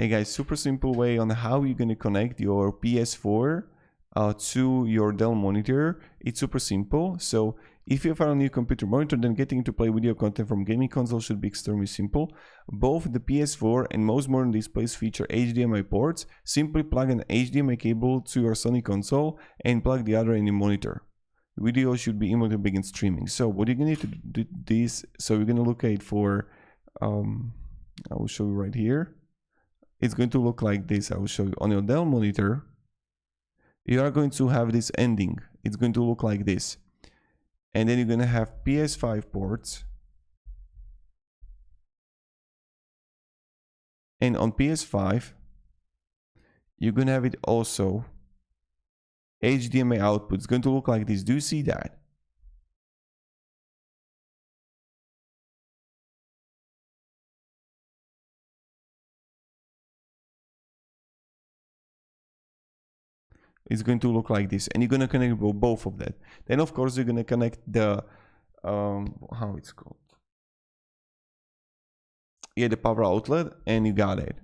Hey guys, super simple way on how you're going to connect your PS4 to your Dell monitor. It's super simple. So if you have a new computer monitor, then getting to play video content from gaming console should be extremely simple. Both the PS4 and most modern displays feature HDMI ports. Simply plug an HDMI cable to your Sony console and plug the other in your monitor. Video should be able to begin streaming. So what you're going to need to do this, so you're going to look at for, I will show you right here. It's going to look like this. I will show you on your Dell monitor. You are going to have this ending. It's going to look like this. And then you're going to have PS5 ports. And on PS5, you're going to have it also HDMI output. It's going to look like this. Do you see that? It's going to look like this, and you're going to connect both of that. Then of course you're going to connect the how it's called, yeah, the power outlet, and you got it.